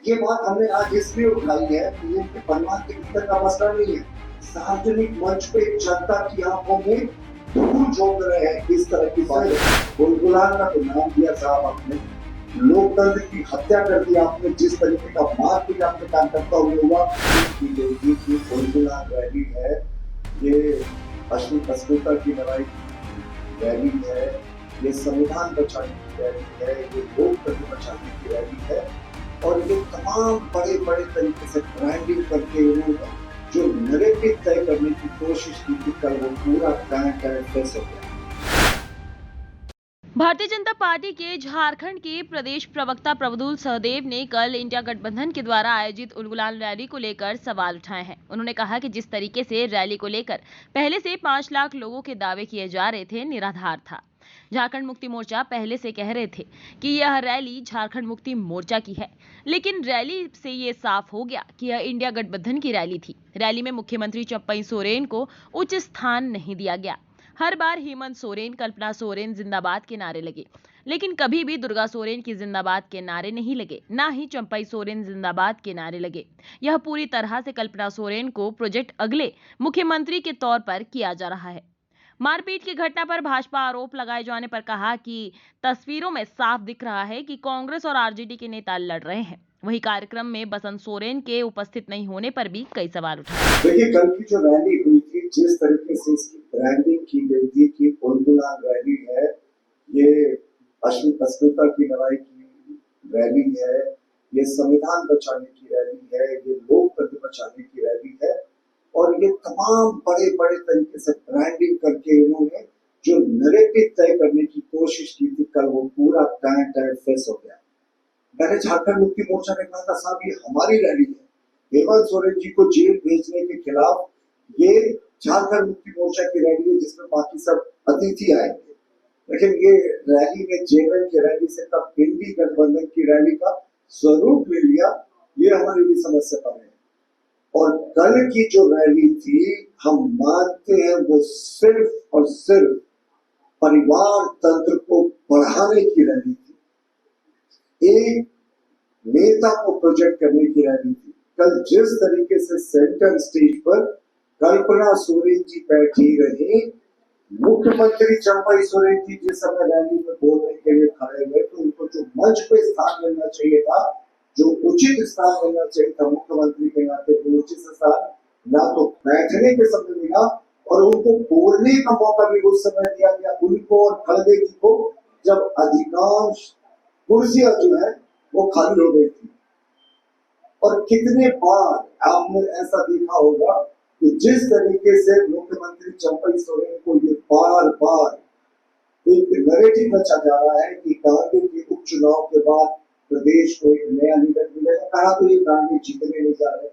ये बात हमने आज इसलिए उठाई है कि ये परिवार के भीतर का मसला नहीं है। सार्वजनिक मंच पे जनता की आंखों में धूल झोंक रहे हैं इस तरह की बातें। बुलबुलान का तो नाम दिया साहब आपने, लोकतंत्र की हत्या कर दी आपने, जिस तरीके का मारपीट आपके कार्यकर्ता हुआ की गई थी कि बुलबुलान रैली है, ये अस्मिता की लड़ाई की रैली है, ये संविधान बचाने की रैली है, ये लोकतंत्र बचाने की रैली है। और ये तमाम बड़े बड़े तरीके से ब्रांडिंग करके उन्होंने जो नैरेटिव तय करने की कोशिश की थी, कल वो पूरा फेस हो गया। भारतीय जनता पार्टी के झारखंड के प्रदेश प्रवक्ता प्रभुदूल सहदेव ने कल इंडिया गठबंधन के द्वारा आयोजित उलगुलान रैली को लेकर सवाल उठाए हैं। उन्होंने कहा कि जिस तरीके से रैली को लेकर पहले से 5 लाख लोगों के दावे किए जा रहे थे, निराधार था। झारखंड मुक्ति मोर्चा पहले से कह रहे थे कि यह रैली झारखंड मुक्ति मोर्चा की है, लेकिन रैली से ये साफ हो गया कि यह इंडिया गठबंधन की रैली थी। रैली में मुख्यमंत्री चंपई सोरेन को उच्च स्थान नहीं दिया गया। हर बार हेमंत सोरेन, कल्पना सोरेन जिंदाबाद के नारे लगे, लेकिन कभी भी दुर्गा सोरेन की जिंदाबाद के नारे नहीं लगे, ना ही चंपई सोरेन जिंदाबाद के नारे लगे। यह पूरी तरह से कल्पना सोरेन को प्रोजेक्ट अगले मुख्यमंत्री के तौर पर किया जा रहा है। मारपीट की घटना पर भाजपा आरोप लगाए जाने पर कहा कि तस्वीरों में साफ दिख रहा है कि कांग्रेस और आरजेडी के नेता लड़ रहे हैं। वही कार्यक्रम में बसंत सोरेन के उपस्थित नहीं होने पर भी कई सवाल उठाए। देखिए, कल की जो रैली हुई थी, जिस तरीके से इसकी ब्रांडिंग की गई थी कि बुलबुलान रैली है, ये अस्मिता की लड़ाई की रैली है, ये संविधान बचाने की रैली है, ये लोकतंत्र बचाने की रैली है, और ये तमाम बड़े बड़े तरीके से ब्रांडिंग करके इन्होंने जो नैरेटिव तय करने की कोशिश की थी, कल वो पूरा फेस हो गया। मैंने झारखंड मुक्ति मोर्चा ने कहा था, साहब ये हमारी रैली है, हेमंत सोरेन जी को जेल भेजने के खिलाफ ये झारखंड मुक्ति मोर्चा की रैली है, जिसमें बाकी सब अतिथि आएंगे, लेकिन ये रैली में जेएमएम की रैली से कब इंडी गठबंधन की रैली का स्वरूप ले लिया, ये हमारे लिए समझ से परे है। और कल की जो रैली थी, हम मानते हैं वो सिर्फ और सिर्फ परिवार तंत्र को बढ़ाने की रैली थी, एक नेता को प्रोजेक्ट करने की रैली थी। कल जिस तरीके से सेंटर स्टेज पर कल्पना सोरेन जी बैठी रही, मुख्यमंत्री चंपई सोरेन जी जिस समय रैली में बोलने के लिए खड़े हुए, तो उनको जो मंच पे स्थान मिलना चाहिए था, जो उचित स्थान मिलना चाहिए था मुख्यमंत्री के नाते, वो उचित स्थान ना तो बैठने के समय मिला और उनको बोलने का मौका भी उस समय दिया गया, उनको और खड़गे जी को, जब अधिकांश कुर्सियां जो है वो खाली हो गई थी। और कितने बार आपने ऐसा देखा होगा कि जिस तरीके से मुख्यमंत्री चंपई सोरेन को ये बार बार एक नैरेटिव रचा जा रहा है कि गांधी के उपचुनाव के बाद प्रदेश को एक नया लीडर मिलेगा, कहा तो ये गांधी जीतने नहीं जा रहे,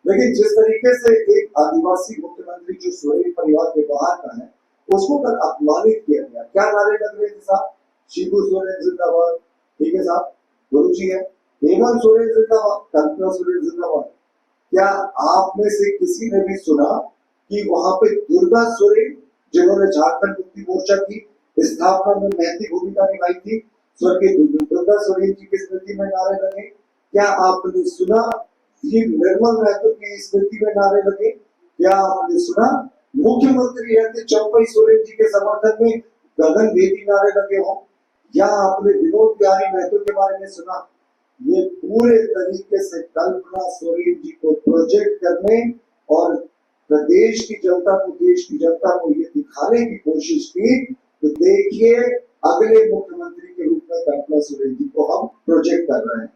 लेकिन जिस तरीके से एक आदिवासी मुख्यमंत्री जो सोरेन परिवार के बाहर का है, उसको कल अपमानित किया गया। क्या नारे लग रहे थे साहब? शिबू सोरेन जिंदाबाद, ठीक है साहब, गुरु जी है, हेमंत सोरेन जिंदाबाद, कल्पना सोरेन जिंदाबाद। क्या आप में से किसी ने भी सुना कि वहां पे दुर्गा सोरेन, जिन्होंने झारखंड मुक्ति मोर्चा की स्थापना में महती भूमिका निभाई थी, स्वर्गीय दुर्गा सोरेन जी की स्मृति में नारे लगे? क्या आपने सुना कि निर्मल महतो की स्मृति में नारे लगे? क्या आपने सुना मुख्यमंत्री रहते चंपई सोरेन जी के समर्थन में गगन भेदी नारे लगे हों? या आपने विनोद बिहारी महतो के बारे में सुना? ये पूरे तरीके से कल्पना सोरेन जी को प्रोजेक्ट करने और प्रदेश की जनता को, देश की जनता को ये दिखाने की कोशिश की कि देखिए अगले मुख्यमंत्री के रूप में कल्पना सोरेन जी को हम प्रोजेक्ट कर रहे हैं।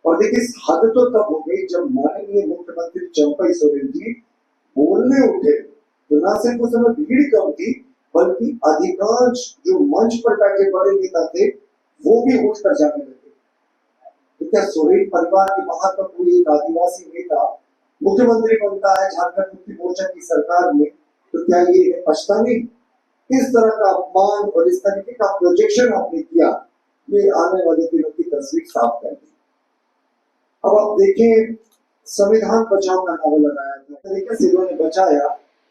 और देखिए हद तो तब हो गई जब माननीय मुख्यमंत्री चंपई सोरेन जी बोलने उठे, तो ना सिर्फ उस समय भीड़ कम थी, बल्कि अधिकांश जो मंच पर बैठे बड़े नेता थे वो भी उठकर जाने लगे। तो क्या सोरेन परिवार के बाहर का कोई एक आदिवासी नेता मुख्यमंत्री बनता है झारखंड मुक्ति मोर्चा की सरकार में, तो क्या ये पछता नहीं? इस तरह का अपमान और इस तरीके का प्रोजेक्शन आपने किया, ये आने वाले दिनों की तस्वीर साफ कर दी। अब आप देखें, संविधान बचाओ का नारा लगाया था, तरीके से इन्होंने बचाया,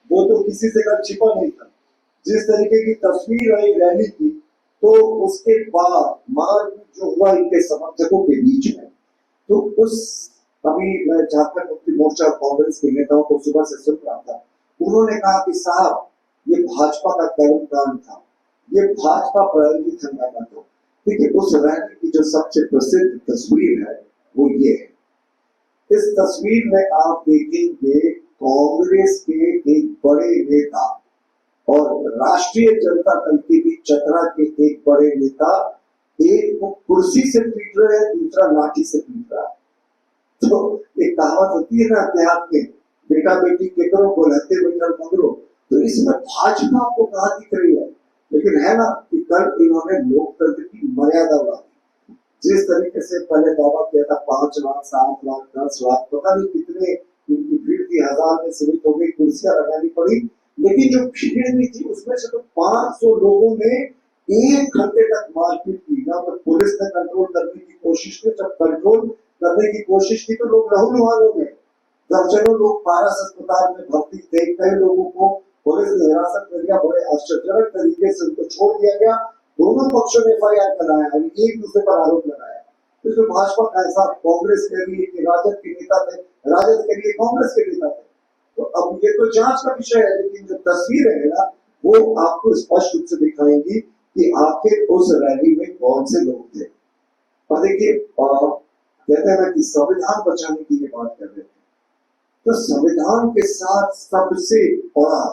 वो तो किसी से कल छिपा नहीं था। जिस तरीके की तस्वीर आई रैली की, तो उसके बाद मारपीट जो हुआ इनके समर्थकों के बीच में, तो उस अभी मैं झारखंड मुक्ति मोर्चा कांग्रेस के नेताओं को सुबह से सुन रहा था, उन्होंने कहा कि साहब ये भाजपा का कर्मकांड था, ये भाजपा प्रायोजित हंगामा था। देखिए उस रैली की जो सबसे प्रसिद्ध तस्वीर है वो ये है। इस तस्वीर में आप देखेंगे कांग्रेस के एक बड़े नेता और राष्ट्रीय जनता दल के भी चतरा के एक बड़े नेता, एक को कुर्सी से पीट रहे हैं, दूसरा लाठी से पीट रहा है। तो एक कहावत होती है ना देहात में, बेटा बेटी के करो बोलते बैठल मगरो। तो इसमें भाजपा आपको कहा दिख रही है, लेकिन है ना कि कल इन्होंने लोकतंत्र की मर्यादा बढ़ाई। जिस तरीके से पहले दावा किया था 5 लाख 7 लाख 10 लाख पता नहीं कितने इनकी भीड़ थी, 1000 में सीमित हो गई, कुर्सियां लगानी पड़ी, लेकिन जो भीड़ भी थी उसमें से तो 500 लोगों ने 1 घंटे तक मारपीट की। ना तो पुलिस ने कंट्रोल करने की कोशिश की, जब कंट्रोल करने की कोशिश की तो लोग लहूलुहान हो गए। दर्जनों लोग पारस अस्पताल में भर्ती थे, कई लोगों को पुलिस ने हिरासत में लिया, बड़े आश्चर्यजनक तरीके से उनको छोड़ दिया गया। दोनों पक्षों ने FIR बनाया और एक दूसरे पर आरोप लगाया। इसमें भाजपा का ऐसा, कांग्रेस के लिए कि राजद के नेता थे, राजद के लिए कांग्रेस के नेता थे। तो अब ये तो जांच का विषय है, लेकिन जो तस्वीर है ना वो आपको स्पष्ट रूप से दिखाएंगी कि आखिर उस रैली में कौन से लोग थे। और देखिए कहते हैं कि संविधान बचाने की ये बात कर रहे थे, तो संविधान के साथ सबसे बड़ा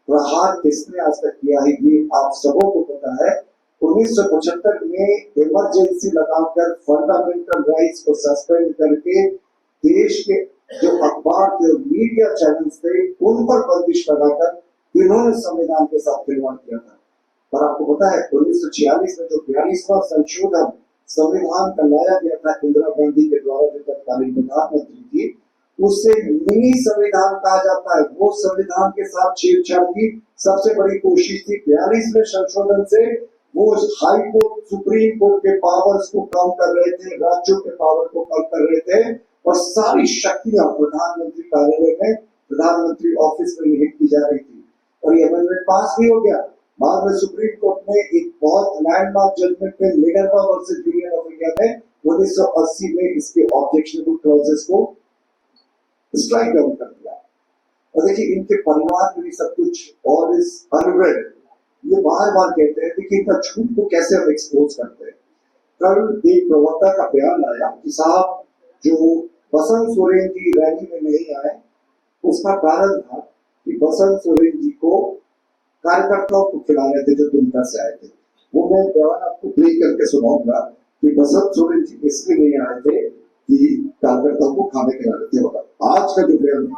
प्रहार किसने आज तक किया है ये आप सबों को पता है। 1975 में इमरजेंसी लगाकर फंडामेंटल राइट्स को सस्पेंड करके देश के जो अखबार थे और मीडिया चैनल्स थे उन पर बंदिश लगाकर इन्होंने संविधान के साथ खिलवाड़ किया था। और आपको पता है 1946 में जो 42वां संशोधन संविधान का लाया गया था इंदिरा गांधी के द्वारा, जो तत्कालीन प्रधानमंत्री थी, उसे मिनी संविधान कहा जाता है। वो संविधान के साथ छेड़छाड़ की सबसे बड़ी कोशिश थी। 42 में संशोधन से वो हाई कोर्ट, सुप्रीम कोर्ट के पावर्स को कम कर रहे थे, राज्यों के पावर को कम कर रहे थे और सारी शक्तियां प्रधानमंत्री कार्यालय में, प्रधानमंत्री ऑफिस में निहित की जा रही थी। और ये अमेंडमेंट पास भी हो गया। बाद में सुप्रीम कोर्ट ने एक बहुत लैंडमार्क जजमेंट में Minerva versus union of India में 1980 में इसके ऑब्जेक्शनेबल क्लॉजेस को स्ट्राइक डाउन कर दिया। और देखिए इनके परिवार में भी सब कुछ और इस अनरेड, ये बार-बार कहते हैं, देखिए इनका झूठ को कैसे हम एक्सपोज करते हैं। कल एक प्रवक्ता का बयान आया कि साहब जो बसंत सोरेन जी रैली में नहीं आए, उसका कारण था कि बसंत सोरेन जी को कार्यकर्ताओं को खिला रहे थे जो दुमका से आए थे। वो मैं बयान आपको प्ले करके सुनाऊंगा कि बसंत सोरेन जी इसलिए नहीं आए थे कि कार्यकर्ताओं को खाने खिला रहे थे। आज का जो बयान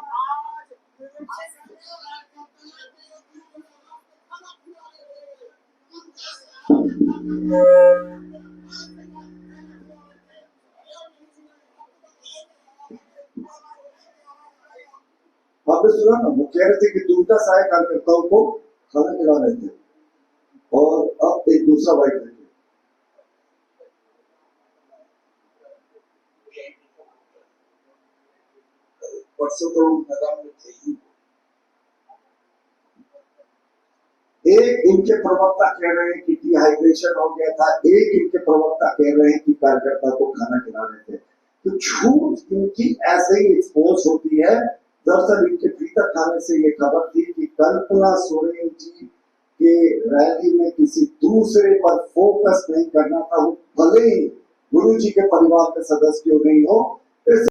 आपने सुना ना, वो कह रहे थे कि दुमका से आए कार्यकर्ताओं को खाना खिला रहे थे। और अब एक दूसरा वाइट देखिए, परसों तो मैदान में थे ही। एक इनके प्रवक्ता कह रहे हैं कि डिहाइड्रेशन हो गया था, एक इनके प्रवक्ता कह रहे हैं कि कार्यकर्ता को खाना खिला रहे थे। तो झूठ इनकी ऐसे ही एक्सपोज होती है। दरअसल इनके भीतर खाने से ये खबर थी कि कल्पना सोरेन जी के रैली में किसी दूसरे पर फोकस नहीं करना था, वो भले ही गुरु जी के परिवार के सदस्य क्यों नहीं हो,